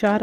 4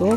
2